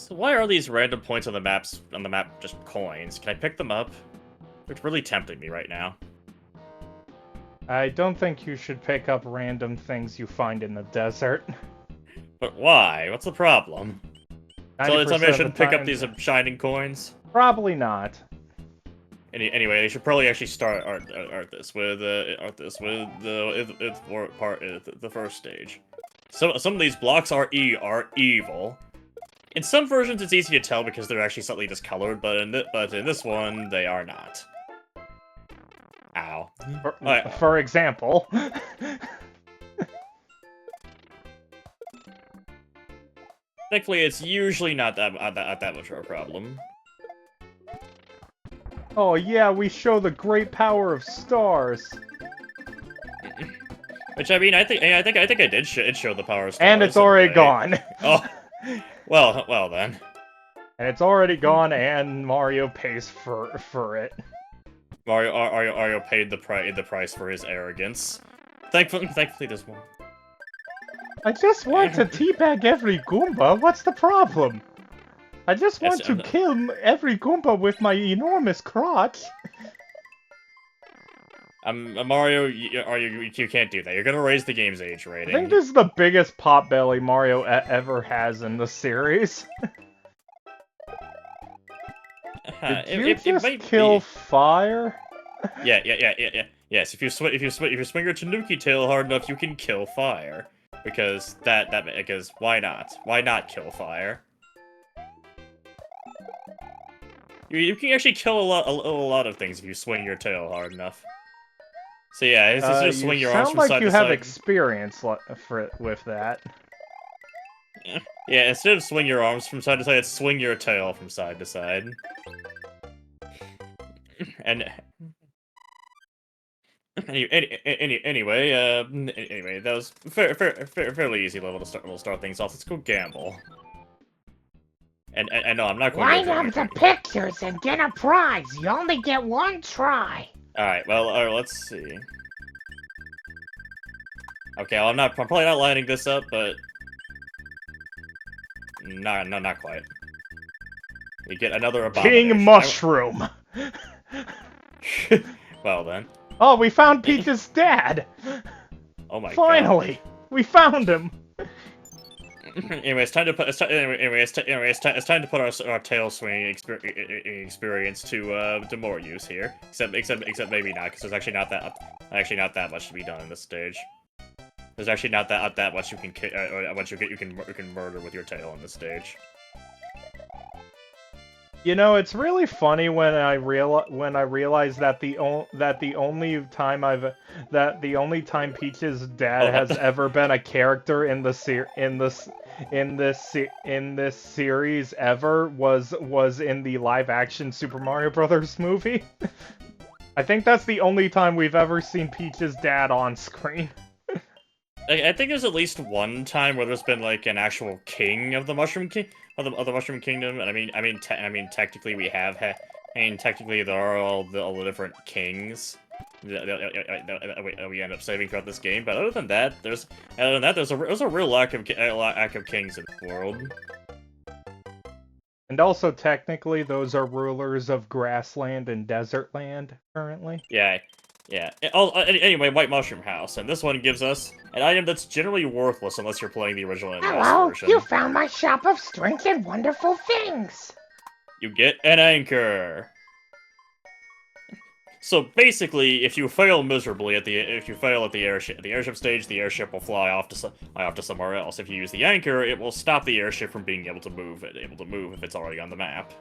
So why are these random points on the map just coins? Can I pick them up? It's really tempting me right now. I don't think you should pick up random things you find in the desert. But why? What's the problem? So I 90% of the shouldn't pick up time- these shining coins? Probably not. Anyway, they should probably actually start this with the first stage. So some of these blocks are evil. In some versions, it's easy to tell because they're actually slightly discolored, but in this one, they are not. Ow. For example. Thankfully, it's usually not that much of a problem. Oh yeah, we show the great power of stars. Which I mean, I think I did show the power of stars. And it's already gone. Oh, well then. And it's already gone, and Mario pays for it. Mario paid the price for his arrogance. Thankfully, there's more. I just want to teabag every Goomba. What's the problem? I just want to kill every Goomba with my enormous crotch. Mario, you can't do that. You're gonna raise the game's age rating. I think this is the biggest potbelly Mario ever has in the series. Did you just kill fire? Yeah. Yes, if you swing your Tanuki tail hard enough, you can kill fire. Because because why not? Why not kill fire? You can actually kill a lot of things if you swing your tail hard enough. So yeah, it's just swing your arms from side to side. You sound like you have experience with that. Yeah, instead of swing your arms from side to side, it's swing your tail from side to side. And anyway, that was fairly easy level to start. We'll start things off. Let's go gamble. And no, I'm not going to. Line up the pictures and get a prize. You only get one try. All right. Well, let's see. Okay, well, I'm probably not lining this up, but no, not quite. You get another abomination. King Mushroom. Well then. Oh, we found Peach's dad. Oh my god. Finally, we found him. Anyway, it's time to put our tail swinging experience to more use here. Except maybe not, because there's actually not that much to be done in this stage. There's actually not that much you can murder with your tail on this stage. You know, it's really funny when I realize that the only time Peach's dad has ever been a character in this series ever was in the live action Super Mario Brothers movie. I think that's the only time we've ever seen Peach's dad on screen. I think there's at least one time where there's been like an actual king of the Mushroom Kingdom, and I mean technically we have. Technically there are all the different kings that we end up saving throughout this game. But other than that, there's a real lack of kings in the world. And also, technically, those are rulers of Grassland and Desert Land currently. Yeah. Anyway, White Mushroom House, and this one gives us an item that's generally worthless unless you're playing the original NES version. You found my shop of strange and wonderful things. You get an anchor. So basically, if you fail miserably at the airship stage, the airship will fly off to somewhere else. If you use the anchor, it will stop the airship from being able to move if it's already on the map.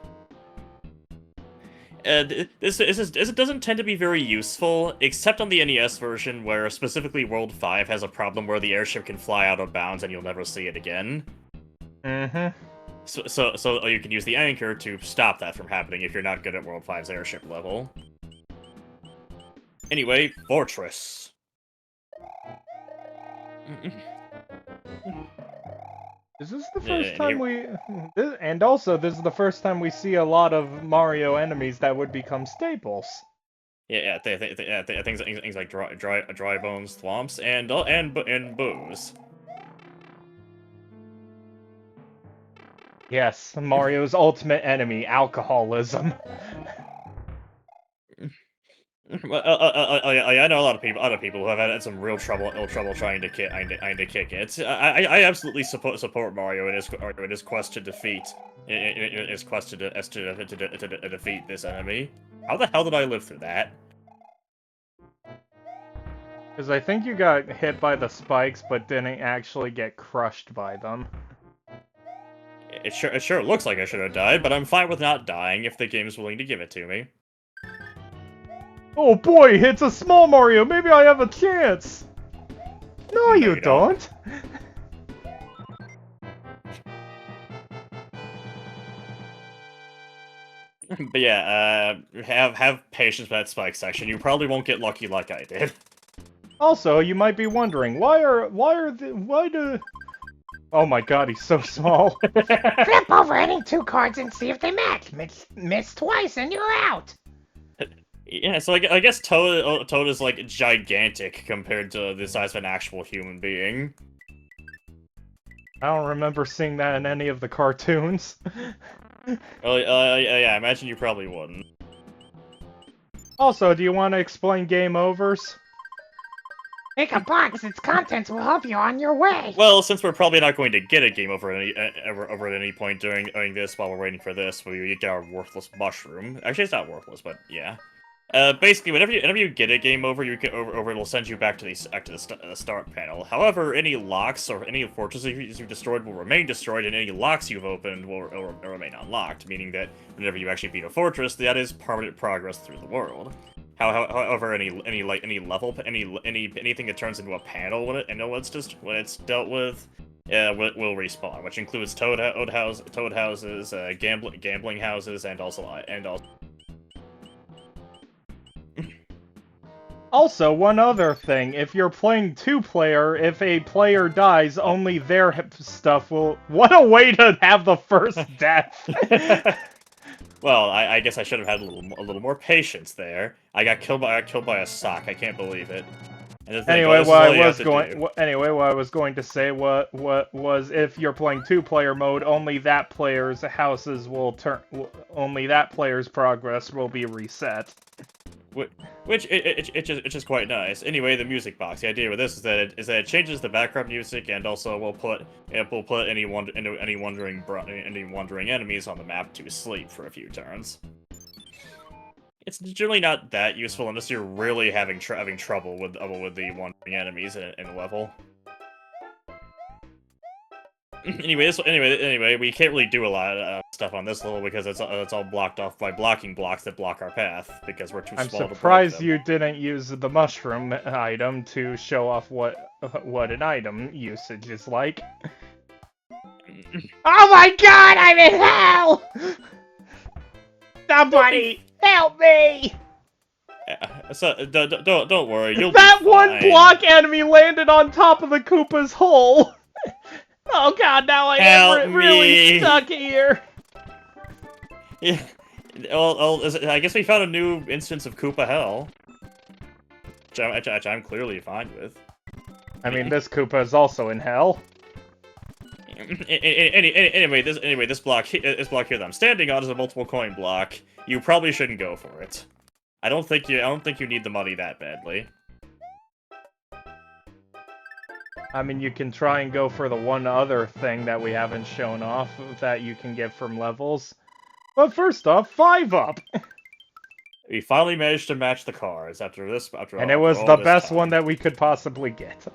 This doesn't tend to be very useful, except on the NES version, where specifically World 5 has a problem where the airship can fly out of bounds and you'll never see it again. Mm-hmm. So you can use the anchor to stop that from happening if you're not good at World 5's airship level. Anyway, Fortress. Is this the first time and also, this is the first time we see a lot of Mario enemies that would become staples. Yeah, things like dry bones, thwomps, and boos. Yes, Mario's ultimate enemy, alcoholism. Well, I know a lot of people, other people who have had some real trouble trying to kick it. I absolutely support Mario in his quest to defeat, in his quest to defeat this enemy. How the hell did I live through that? Because I think you got hit by the spikes, but didn't actually get crushed by them. It sure looks like I should have died, but I'm fine with not dying if the game's willing to give it to me. Oh boy, it's a small Mario, maybe I have a chance! No, you don't! But yeah, have patience with that spike section. You probably won't get lucky like I did. Also, you might be wondering, why do... Oh my god, he's so small. Flip over any 2 cards and see if they match. Miss twice and you're out. Yeah, so I guess Toad is like gigantic compared to the size of an actual human being. I don't remember seeing that in any of the cartoons. Well, yeah, I imagine you probably wouldn't. Also, do you want to explain game overs? Pick a box, its contents will help you on your way. Well, since we're probably not going to get a game over at any point during this while we're waiting for this, we get our worthless mushroom. Actually, it's not worthless, but yeah. Basically, whenever you get a game over, it'll send you back to the start panel. However, any locks or any fortresses you've destroyed will remain destroyed, and any locks you've opened will remain unlocked. Meaning that whenever you actually beat a fortress, that is permanent progress through the world. However, anything that turns into a panel when it's dealt with, will respawn, which includes toad houses, gambling houses, and also. Also, one other thing, if you're playing 2-player, if a player dies, only their stuff will... What a way to have the first death! Well, I guess I should have had a little more patience there. I got killed by a sock. I can't believe it. Anyway, what I was going to say was if you're playing 2-player mode, only that player's houses will only that player's progress will be reset. Which it's just quite nice. Anyway, the music box. The idea with this is that it changes the background music, and also will put any wandering enemies on the map to sleep for a few turns. It's generally not that useful unless you're really having trouble with the wandering enemies in a level. Anyway, we can't really do a lot of stuff on this level because it's all blocked off by blocking blocks that block our path because we're too small to break them. I'm surprised you didn't use the mushroom item to show off what an item usage is like. Oh my god, I'm in hell! Somebody help me! Yeah, so don't worry, you'll That be fine. one block enemy landed on top of the Koopa's hole! Oh god, now I am really stuck here! Yeah, well, I guess we found a new instance of Koopa Hell. Which I'm clearly fine with. I mean, this Koopa is also in hell. Anyway, this block here that I'm standing on is a multiple coin block. You probably shouldn't go for it. I don't think you need the money that badly. I mean, you can try and go for the one other thing that we haven't shown off that you can get from levels. But first off, 5-up! We finally managed to match the cards after and it was the best one that we could possibly get.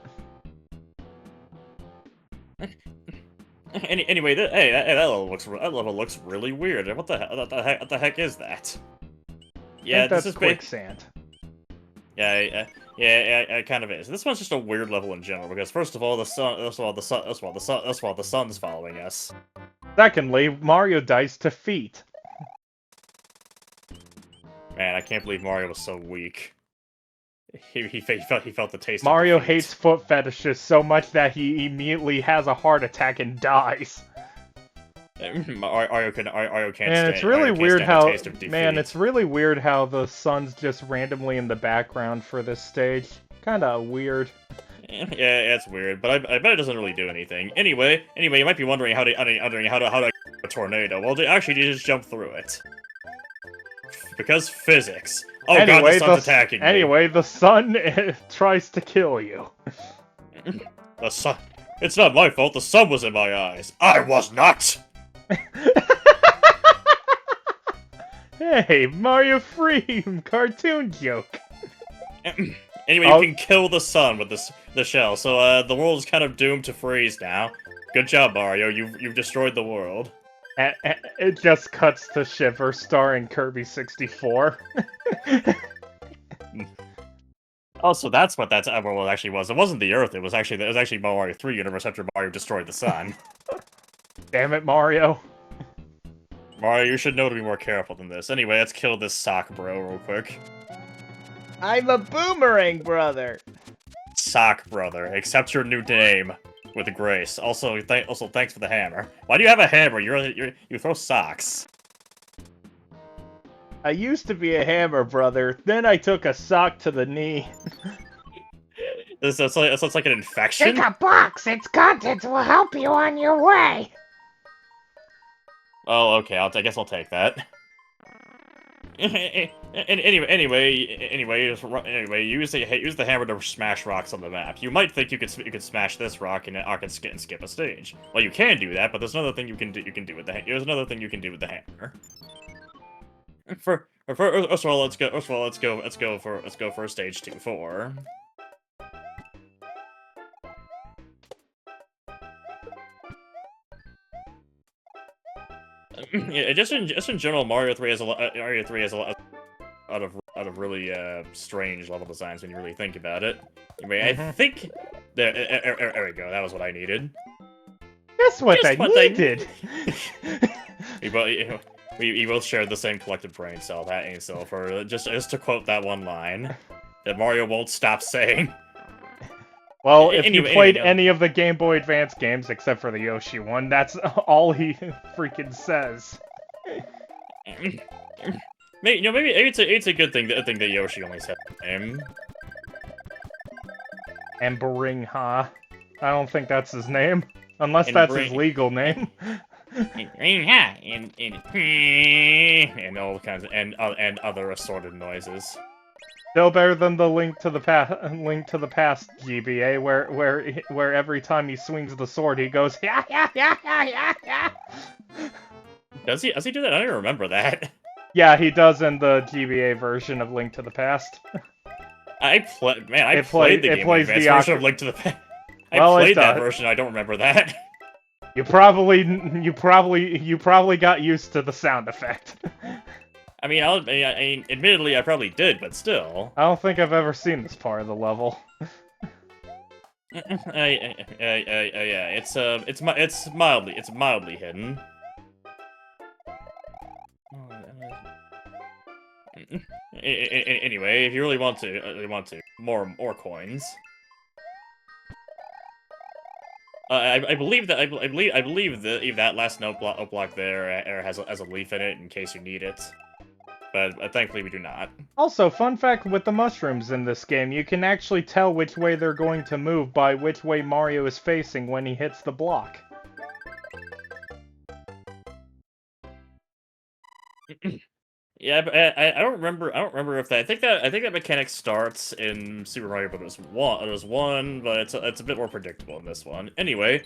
Anyway, that level looks really weird. What the heck is that? Yeah, I think that's quicksand. Yeah, it kind of is. This one's just a weird level in general because first of all, the sun's following us. Secondly, Mario dies to feet. Man, I can't believe Mario was so weak. He felt the taste. Mario of defeat. hates foot fetishes so much that he immediately has a heart attack and dies. Mario can't. And it's really weird how it's really weird how the sun's just randomly in the background for this stage. Kind of weird. Yeah, it's weird, but I bet it doesn't really do anything. Anyway, you might be wondering how to a tornado. Well, actually, you just jump through it. Because physics. Oh god, the sun's attacking me. Anyway, the sun tries to kill you. The sun... It's not my fault, the sun was in my eyes. I was not! Hey, Mario Free cartoon joke. Anyway, you can kill the sun with the shell, so the world is kind of doomed to freeze now. Good job, Mario. You've destroyed the world. It just cuts to Shiver starring Kirby 64. Oh, so that's what that world actually was. It wasn't the Earth. It was actually Mario 3 universe after Mario destroyed the sun. Damn it, Mario. Mario, you should know to be more careful than this. Anyway, let's kill this sock bro real quick. I'm a boomerang brother. Sock brother. Accept your new name with grace. Also, thanks for the hammer. Why do you have a hammer? You throw socks. I used to be a hammer brother. Then I took a sock to the knee. It's like an infection. Take a box. Its contents will help you on your way. Oh, okay. I guess I'll take that. Anyway, use the hammer to smash rocks on the map. You might think you could smash this rock and skip a stage. Well, you can do that, but there's another thing you can do with the hammer. First of all, let's go for stage 2-4. Yeah, just in general, Mario 3 has a lot of really strange level designs when you really think about it. Anyway, I think there we go. That was what I needed. That's what I needed. We both shared the same collective brain cell. That ain't so. For just to quote that one line that Mario won't stop saying. Well, if you played any of the Game Boy Advance games except for the Yoshi one, that's all he freaking says. Maybe it's a good thing that Yoshi only said the name. And Baringha. I don't think that's his name, unless that's his legal name. And all kinds of and other assorted noises. Still better than the Link to the Past GBA, where every time he swings the sword, he goes yeah. Does he do that? I don't remember that. Yeah, he does in the GBA version of Link to the Past. I played the Game Boy Advance version of Link to the Past. I played that version. I don't remember that. You probably got used to the sound effect. I mean, admittedly, I probably did, but still. I don't think I've ever seen this part of the level. Yeah, it's mildly hidden. Anyway, if you really want to, more coins. I believe that last note block there has a leaf in it in case you need it. But thankfully we do not. Also, fun fact with the mushrooms in this game, you can actually tell which way they're going to move by which way Mario is facing when he hits the block. Yeah, but I don't remember if that. I think that mechanic starts in Super Mario Bros. 1, but it's a bit more predictable in this one. Anyway,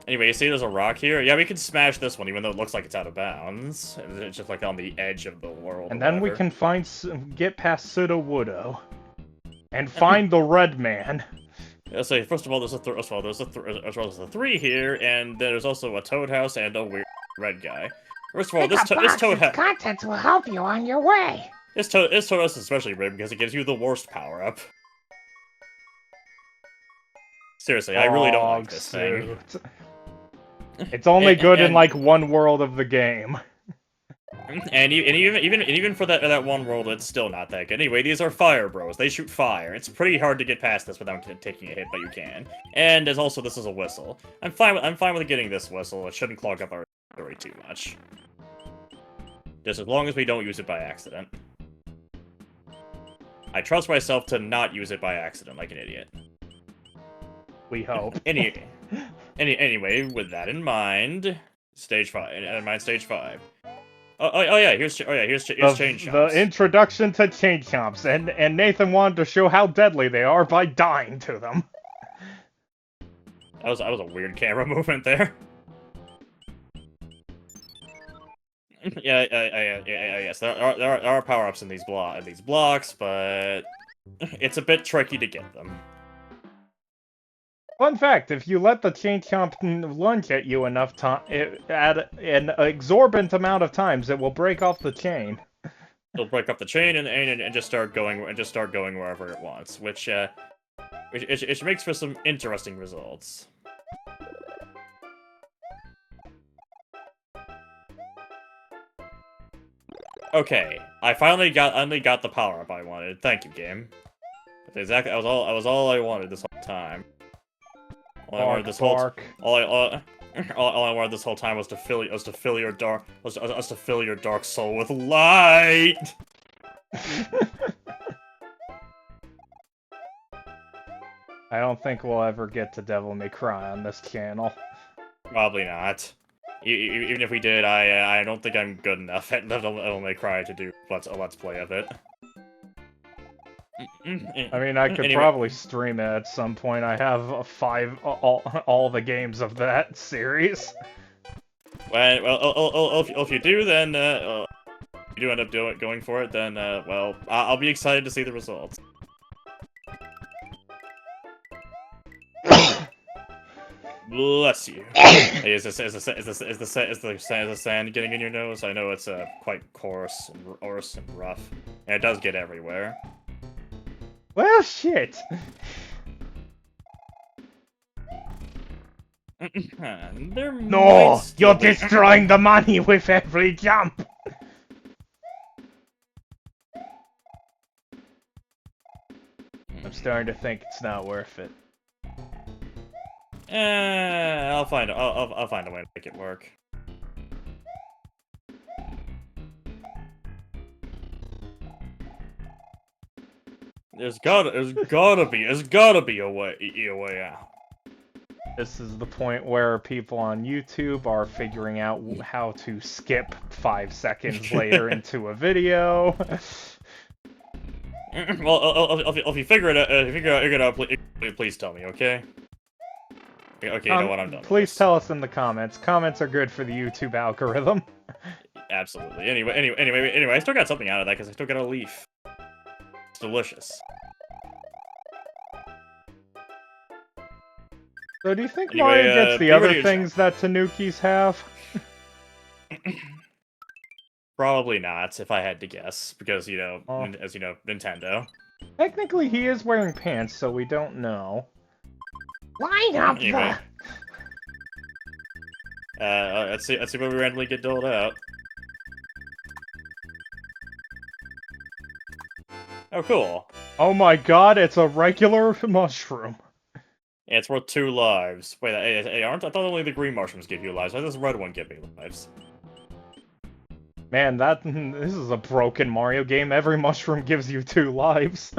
you see there's a rock here? Yeah, we can smash this one, even though it looks like it's out of bounds. It's just like on the edge of the world. And then we can get past Sudowoodo and find the red man. Yeah, so first of all, there's a 3 here, and there's also a Toad House and a weird red guy. First of all, this Toad House contents will help you on your way. This Toad House is especially rigged because it gives you the worst power-up. Seriously, I really don't like this thing. It's only good in like one world of the game. And even for that one world, it's still not that good. Anyway, these are fire bros. They shoot fire. It's pretty hard to get past this without taking a hit, but you can. And this is a whistle. I'm fine with getting this whistle. It shouldn't clog up our story too much. Just as long as we don't use it by accident. I trust myself to not use it by accident like an idiot. We hope. Anyway, with that in mind, Stage 5. And mine stage 5. Oh yeah, here's chain chomps. The introduction to chain chomps, and Nathan wanted to show how deadly they are by dying to them. That was a weird camera movement there. Yes. There are power-ups in these blocks, but it's a bit tricky to get them. Fun fact, if you let the chain chomp lunge at you enough time, at an exorbitant amount of times, it will break off the chain. It'll break up the chain and just start going wherever it wants, which makes for some interesting results. Okay, I finally got the power up I wanted. Thank you, game. That's exactly that was all I wanted this whole time. All I wanted this whole time was to fill your dark soul with light. I don't think we'll ever get to Devil May Cry on this channel. Probably not. Even if we did, I don't think I'm good enough at Devil May Cry to do a let's play of it. I mean, I could probably stream it at some point. I have all the games of that series. Well, if you do, then if you do end up going for it, then well, I'll be excited to see the results. Bless you. Hey, is the sand getting in your nose? I know it's quite coarse and rough, and it does get everywhere. Well, shit. No, you're destroying the money with every jump. I'm starting to think it's not worth it. I'll find a way to make it work. There's gotta be a way out. This is the point where people on YouTube are figuring out how to skip 5 seconds later into a video. Well, if you figure it out, please tell me, okay? Okay, you know what, I'm done. Please tell us in the comments. Comments are good for the YouTube algorithm. Absolutely. Anyway, I still got something out of that because I still got a leaf. It's delicious. So do you think Mario gets the other things that Tanukis have? Probably not, if I had to guess, because, you know, as you know, Nintendo. Technically, he is wearing pants, so we don't know. Line up anyway. Let's see what we randomly get doled out. Oh, cool. Oh my god, it's a regular mushroom. Yeah, it's worth 2 lives. Wait, hey, I thought only the green mushrooms give you lives. Why does the red one give me lives? Man, this is a broken Mario game. Every mushroom gives you 2 lives.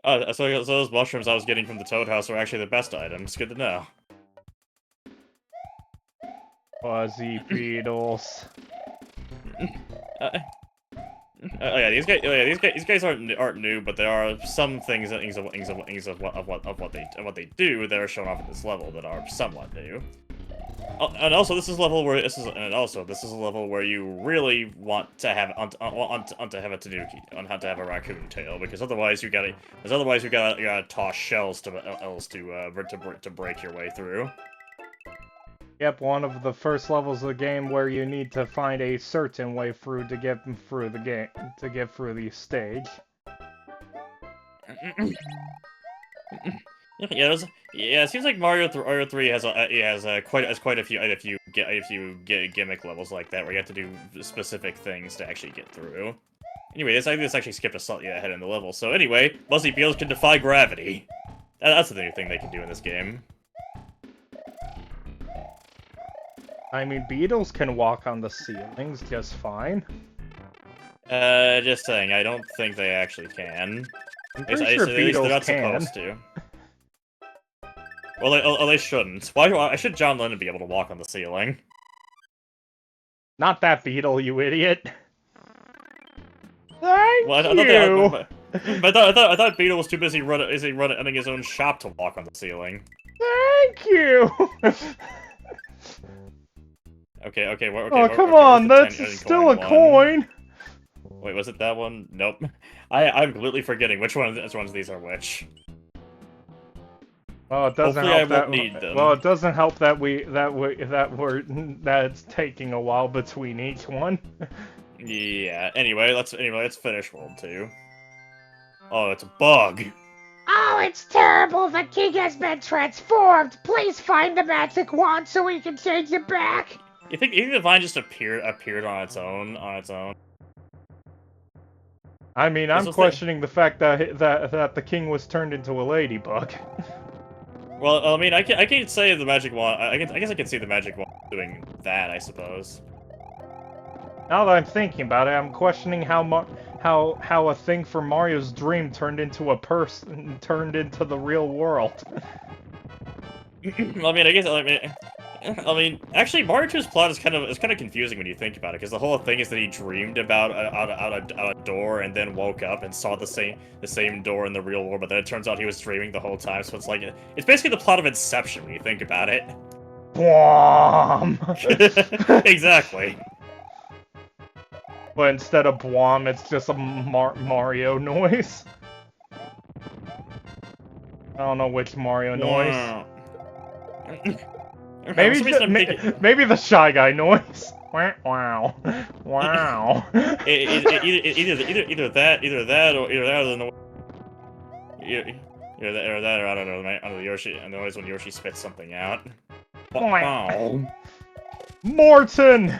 So those mushrooms I was getting from the Toad House were actually the best items. Good to know. Fuzzy beetles. Yeah, these guys aren't new, but there are some things of what they do that are shown off at this level that are somewhat new. And also, this is a level where you really want to have a Tanuki, how to have a raccoon tail, because otherwise you gotta toss shells to break your way through. Yep, one of the first levels of the game where you need to find a certain way through to get through the game, to get through the stage. Yeah, it seems like Mario 3 has quite a few gimmick levels like that where you have to do specific things to actually get through. Anyway, this actually skipped us slightly ahead in the level. So anyway, Muzzy Beetles can defy gravity. That's the new thing they can do in this game. I mean, beetles can walk on the ceilings just fine. Just saying, I don't think they actually can. I'm pretty sure beetles they're not can. supposed to. Well, they shouldn't. Why should John Lennon be able to walk on the ceiling? Not that beetle, you idiot. Thank Well, you. I thought Beetle was too busy running his own shop to walk on the ceiling. Thank you. Okay. Oh, come on, that's still a coin. Wait, was it that one? Nope. I'm completely forgetting which one of these are which. Well, it doesn't Hopefully help I won't need them. Well, it doesn't help that it's taking a while between each one. Yeah. Anyway, let's finish World 2. Oh, it's a bug. Oh, it's terrible! The king has been transformed! Please find the magic wand so we can change it back! You think the vine just appeared on its own? I mean, I'm questioning the fact that the king was turned into a ladybug. Well, I mean, I can't say the magic wand. I guess I can see the magic wand doing that, I suppose. Now that I'm thinking about it, I'm questioning how a thing from Mario's dream turned into the real world. I mean, actually, Mario 2's plot is kind of confusing when you think about it, because the whole thing is that he dreamed about out a door and then woke up and saw the same door in the real world, but then it turns out he was dreaming the whole time. So it's basically the plot of Inception when you think about it. Bwom! Exactly. But instead of bwom, it's just a Mario noise. I don't know which Mario noise. Maybe the Shy Guy noise. Wow. Wow. Either that or the noise. Either that or I don't know Yoshi. The noise when Yoshi spits something out. Wow. Morton.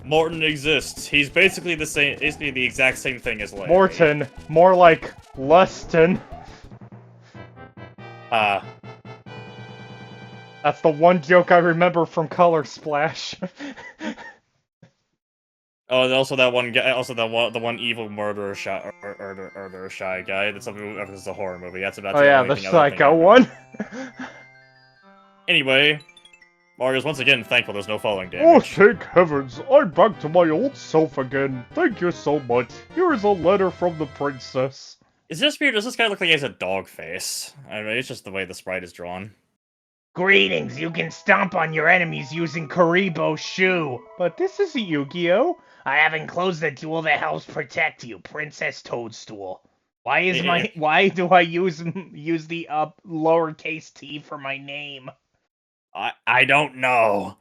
Morton exists. He's basically the exact same thing as Larry. Morton, more like Luston. That's the one joke I remember from Color Splash. Oh, and also that one guy, the one evil murderer shy guy. That's a horror movie. That's about. Oh yeah, the psycho one. Anyway, Mario's once again thankful there's no falling damage. Oh, thank heavens! I'm back to my old self again. Thank you so much. Here is a letter from the princess. Is this weird? Does this guy look like he has a dog face? I mean, it's just the way the sprite is drawn. Greetings, you can stomp on your enemies using Karibo's shoe. But this isn't Yu-Gi-Oh! I have enclosed a jewel that helps protect you, Princess Toadstool. Why do I use the lowercase t for my name? I don't know.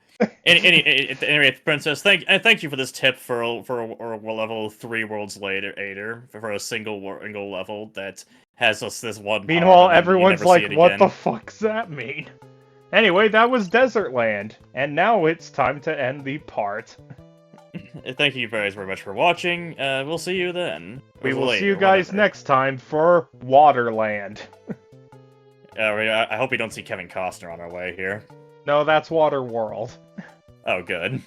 Anyway, Princess, thank you for this tip for a level 3 worlds later for a single level that has this one. Meanwhile, everyone's like, "What the fuck's that mean?" Anyway, that was Desert Land, and now it's time to end the part. Thank you very much for watching. We'll see you then. We will see you guys next time for Waterland. I hope we don't see Kevin Costner on our way here. No, that's Waterworld. Oh, good.